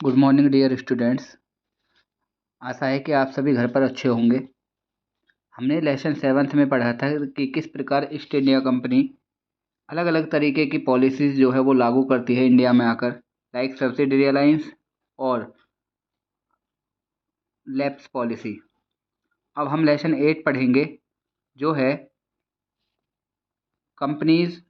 Good morning dear students. आशा है कि आप सभी घर पर अच्छे होंगे। हमने लेसन 7th में पढ़ा था कि किस प्रकार ईस्ट इंडिया कंपनी अलग अलग तरीके की पॉलिसीज़ जो है वो लागू करती है इंडिया में आकर, लाइक सब्सिडी अलायंस और लैप्स पॉलिसी। अब हम लेसन 8 पढ़ेंगे जो है कंपनीज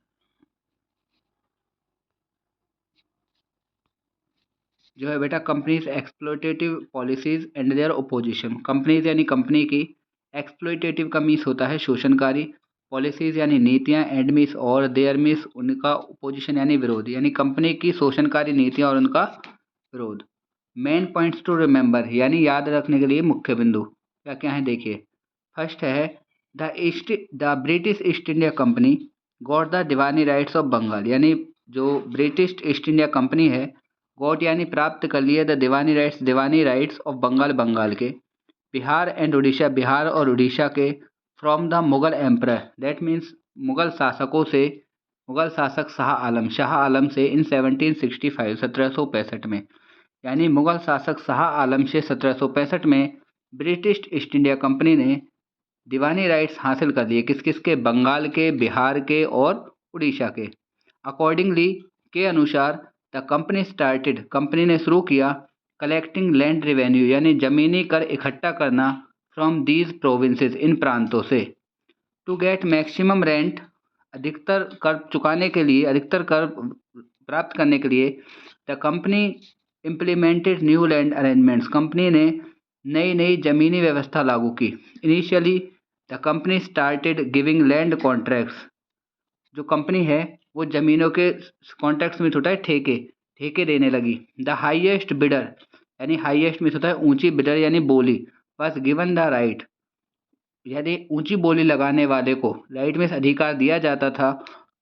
जो है बेटा companies exploitative policies and their opposition. Companies यानी कंपनी की, एक्सप्लोइटेटिव का मीन्स होता है शोषणकारी, पॉलिसीज यानी नीतियां, एंड मीन्स और, देयर मीन्स उनका, ओपोजिशन यानी विरोध, यानी कंपनी की शोषणकारी नीतियां और उनका विरोध। मेन पॉइंट्स टू रिमेंबर यानी याद रखने के लिए मुख्य बिंदु क्या क्या है देखिए। फर्स्ट है the British East India Company got the diwani rights of Bengal, यानी जो ब्रिटिश ईस्ट इंडिया कंपनी है गॉट यानी प्राप्त कर लिए the diwani rights of Bengal, Bengal के, बिहार एंड उड़ीसा, बिहार और उड़ीसा के, from the Mughal emperor, that means Mughal शासकों से, मुगल शासक शाह आलम से इन 1765 1765 में, यानी मुगल शासक शाह आलम से 1765 में ब्रिटिश ईस्ट इंडिया कंपनी ने दीवानी राइट्स हासिल कर लिए, किस किस के, बंगाल के, बिहार के और उड़ीसा के। अकॉर्डिंगली के अनुसार द कंपनी स्टार्टेड, कंपनी ने शुरू किया कलेक्टिंग लैंड रेवेन्यू यानी ज़मीनी कर इकट्ठा करना, फ्रॉम दीज प्रोविंसेस, इन प्रांतों से, टू गेट मैक्सिमम रेंट, अधिकतर कर चुकाने के लिए, अधिकतर कर प्राप्त करने के लिए। The company implemented new land arrangements, company ने नई नई ज़मीनी व्यवस्था लागू की। Initially the company started giving land contracts, जो कंपनी है वो ज़मीनों के कॉन्ट्रैक्ट्स में होता है ठेके, ठेके देने लगी। द हाईएस्ट बिडर यानी हाईएस्ट में होता है ऊंची, बिडर यानी बोली, बस गिवन द राइट, यानी ऊंची बोली लगाने वाले को राइट में अधिकार दिया जाता था,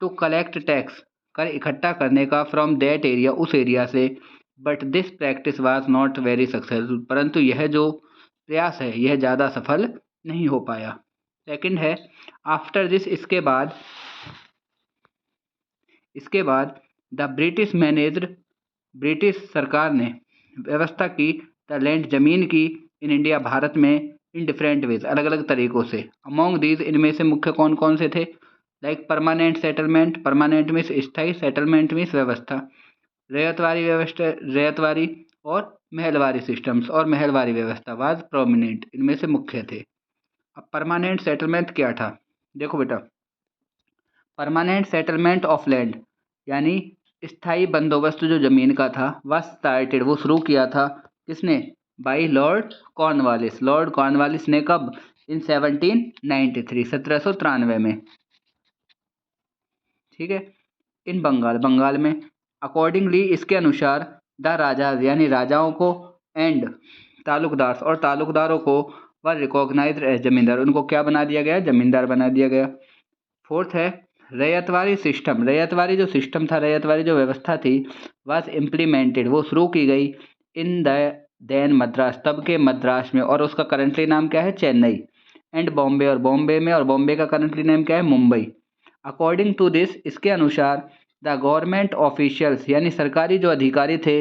टू कलेक्ट टैक्स, कर इकट्ठा करने का, फ्रॉम दैट एरिया, उस एरिया से। But this practice was not very successful, परंतु यह जो प्रयास है यह ज़्यादा सफल नहीं हो पाया। सेकंड है आफ्टर दिस, इसके बाद द ब्रिटिश मैनेज्ड, ब्रिटिश सरकार ने व्यवस्था की द लैंड, ज़मीन की, इन इंडिया, भारत में, इन डिफरेंट वेज, अलग अलग तरीक़ों से। अमॉन्ग दीज, इनमें से मुख्य कौन कौन से थे, like permanent settlement, permanent means स्थायी, सेटलमेंट मीन्स व्यवस्था, रैयतवारी व्यवस्था, रैयतवारी और महलवारी सिस्टम्स, और महलवारी व्यवस्था वाज प्रोमिनेंट, इनमें से मुख्य थे। अब परमानेंट सेटलमेंट क्या था, देखो बेटा, परमानेंट सेटलमेंट ऑफ लैंड यानी स्थायी बंदोबस्त जो ज़मीन का था, वह स्टार्टेड, वो शुरू किया था, किसने, by Lord Cornwallis, Lord Cornwallis ने, कब, इन 1793 1793 में, ठीक है, इन बंगाल, बंगाल में। अकॉर्डिंगली, इसके अनुसार, द राजाज यानी राजाओं को, एंड तालुकदार और तालुकदारों को, वर रिकॉग्नाइज्ड एज जमींदार, उनको क्या बना दिया गया, जमींदार बना दिया गया। फोर्थ है रैयतवारी सिस्टम, रैयतवारी जो सिस्टम था, रैयतवारी जो व्यवस्था थी, वाज इम्प्लीमेंटेड, वो शुरू की गई, इन द देन मद्रास, तब के मद्रास में, और उसका करंटली नाम क्या है, चेन्नई, एंड बॉम्बे, और बॉम्बे में, और बॉम्बे का करंटली नेम क्या है, मुंबई। अकॉर्डिंग टू दिस, इसके अनुसार, द गवर्नमेंट ऑफिशियल्स यानी सरकारी जो अधिकारी थे,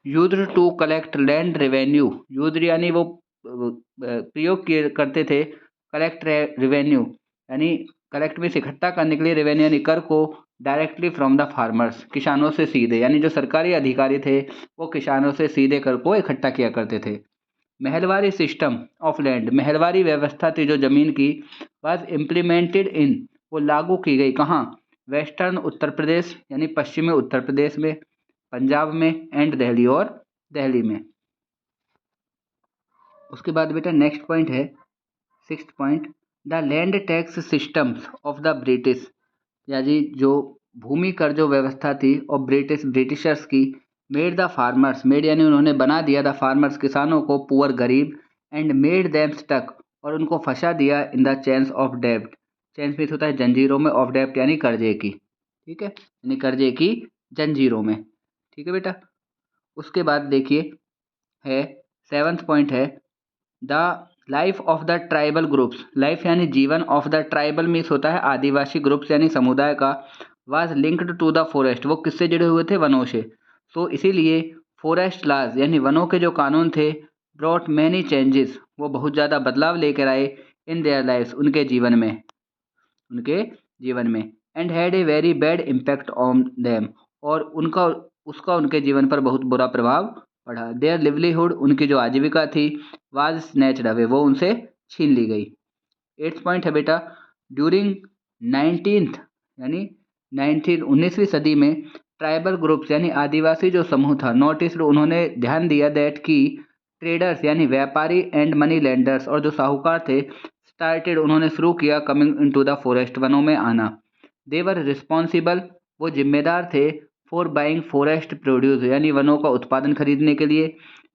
used to collect land revenue, used यानी वो प्रयोग किए करते थे, कलेक्ट रेवेन्यू यानी कलेक्ट में इकट्ठा करने के लिए, रेवेन्यू यानी कर को, डायरेक्टली फ्रॉम द फार्मर्स, किसानों से सीधे, यानी जो सरकारी अधिकारी थे वो किसानों से सीधे कर को इकट्ठा किया करते थे। Mahalwari system of land, Mahalwari व्यवस्था थी जो ज़मीन की, वाज इम्प्लीमेंटेड इन, वो लागू की गई, कहाँ, वेस्टर्न उत्तर प्रदेश यानी पश्चिमी उत्तर प्रदेश में, पंजाब में, एंड दिल्ली, और दिल्ली में। उसके बाद बेटा नेक्स्ट पॉइंट है 6th point, the land tax systems of the British, यानी जो भूमि कर जो व्यवस्था थी और ब्रिटिशर्स की, मेड द फार्मर्स, मेड यानी उन्होंने बना दिया, द फार्मर्स किसानों को, पुअर गरीब, एंड मेड देम स्टक, और उनको फंसा दिया, इन द चेन्स ऑफ डेब्ट, चेन्स मीन्स होता है जंजीरों में, ऑफ डेब्ट यानी कर्जे की, ठीक है, यानी कर्जे की जंजीरों में, ठीक है बेटा। उसके बाद देखिए है 7th पॉइंट है the life of the tribal groups, life यानी जीवन, ऑफ द ट्राइबल मीन्स होता है आदिवासी ग्रुप्स यानी समुदाय का, was linked to the forest, वो किससे जुड़े हुए थे, वनों से। सो इसीलिए फॉरेस्ट लाज यानी वनों के जो कानून थे ब्रॉट मैनी चेंजेस वो बहुत ज़्यादा बदलाव लेकर आए इन देयर लाइफ्स उनके जीवन में and had a very bad impact on them और उनका उसका उनके जीवन पर बहुत बुरा प्रभाव पड़ा। देयर लिवलीहुड उनकी जो आजीविका थी वाज स्नैच्ड अवे वो उनसे छीन ली गई। 8th पॉइंट है बेटा, ड्यूरिंग 19th यानी 19वीं सदी में ट्राइबल ग्रुप्स यानी आदिवासी जो समूह था नोटिस्ड उन्होंने ध्यान दिया दैट कि ट्रेडर्स यानी व्यापारी एंड मनी लेंडर्स और जो साहूकार थे स्टार्टेड उन्होंने शुरू किया कमिंग इनटू द फॉरेस्ट वनों में आना। दे वर रिस्पॉन्सिबल वो जिम्मेदार थे फॉर बाइंग फॉरेस्ट प्रोड्यूस यानी वनों का उत्पादन खरीदने के लिए,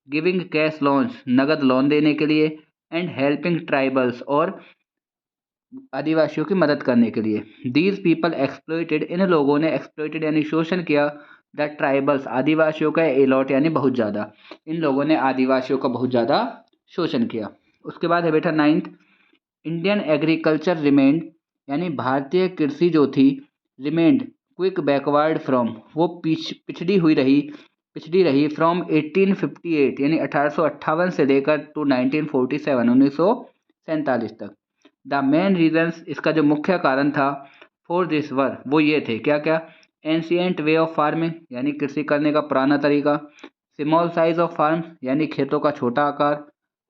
गिविंग कैश लोन्स नगद लोन देने के लिए एंड हेल्पिंग ट्राइबल्स और आदिवासियों की मदद करने के लिए। दीज पीपल एक्सप्लॉइटेड इन लोगों ने एक्सप्लॉइटेड यानी शोषण किया द ट्राइबल्स आदिवासियों का एलॉट यानी बहुत ज़्यादा। इन लोगों ने आदिवासियों का बहुत ज़्यादा शोषण किया। उसके बाद है बेटा 9th, इंडियन एग्रीकल्चर रिमेंड यानी भारतीय कृषि जो थी रिमेंड क्विक बैकवर्ड फ्रॉम वो पिछड़ी रही फ्रॉम 1858 यानी 1858 से लेकर टू 1947 1947 तक। द मेन रीजंस इसका जो मुख्य कारण था फॉर दिस वर वो ये थे क्या क्या, एंशियंट वे ऑफ फार्मिंग यानी कृषि करने का पुराना तरीका, स्मॉल साइज ऑफ फार्म्स यानी खेतों का छोटा आकार,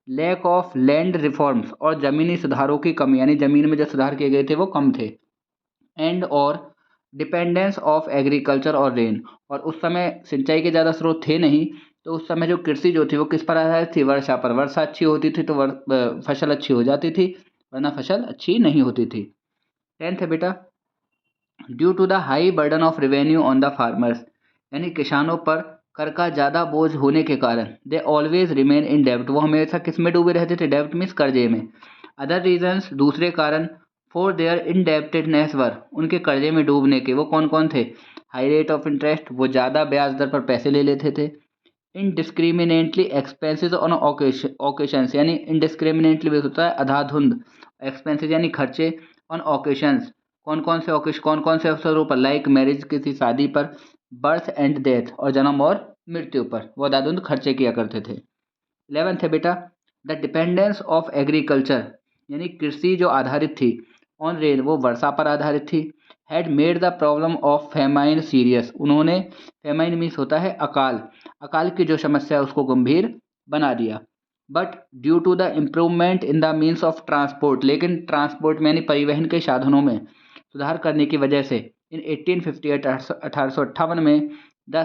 लैक ऑफ लैंड रिफॉर्म्स और ज़मीनी सुधारों की कमी यानी ज़मीन में जो सुधार किए गए थे वो कम थे, एंड और डिपेंडेंस ऑफ एग्रीकल्चर और रेन और उस समय सिंचाई के ज़्यादा स्रोत थे नहीं तो उस समय जो कृषि जो थी वो किस पर आधारित थी, वर्षा पर। वर्षा अच्छी होती थी तो फसल अच्छी हो जाती थी वरना फसल अच्छी नहीं होती थी। 10th है बेटा, due to the high burden of revenue on the farmers यानी किसानों पर कर का ज़्यादा बोझ होने के कारण दे ऑलवेज रिमेन इन डेब्ट वो हमेशा किस में डूबे रहते थे, डेब्ट मीन्स कर्जे में। अदर रीजंस दूसरे कारण फॉर देयर इनडेप्टेडनेस वर उनके कर्जे में डूबने के वो कौन कौन थे, हाई रेट ऑफ इंटरेस्ट वो ज़्यादा ब्याज दर पर पैसे ले लेते थे, इनडिस्क्रिमिनेटली एक्सपेंसेस ऑन ओकेशंस यानी इनडिस्क्रिमिनेटली भी होता है अधाधुंध, एक्सपेंसेस यानी खर्चे ऑन ओकेशंस कौन कौन से अवसरों पर, लाइक मैरिज किसी शादी पर, बर्थ एंड डेथ और जन्म और मृत्यु पर वो अधाधुंध खर्चे किया करते थे। 11th है बेटा, द डिपेंडेंस ऑफ एग्रीकल्चर यानी कृषि जो आधारित थी ऑन रेन वो वर्षा पर आधारित थी, had made the problem of famine serious उन्होंने, फेमाइन मीन्स होता है अकाल, अकाल की जो समस्या है उसको गंभीर बना दिया। But due to the improvement in the means of transport लेकिन ट्रांसपोर्ट में यानी परिवहन के साधनों में सुधार करने की वजह से इन 1858 1858 में the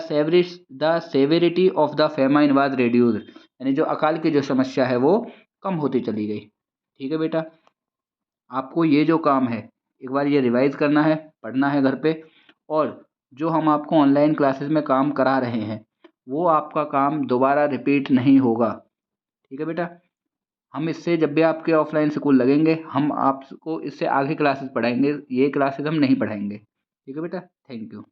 severity of the famine was reduce यानी जो अकाल की जो समस्या है वो कम होती चली गई। ठीक है बेटा, आपको ये जो काम है एक बार ये रिवाइज करना है, पढ़ना है घर पे, और जो हम आपको ऑनलाइन क्लासेस में काम करा रहे हैं वो आपका काम दोबारा रिपीट नहीं होगा। ठीक है बेटा, हम इससे जब भी आपके ऑफलाइन स्कूल लगेंगे हम आपको इससे आगे क्लासेस पढ़ाएंगे, ये क्लासेस हम नहीं पढ़ाएंगे। ठीक है बेटा, थैंक यू।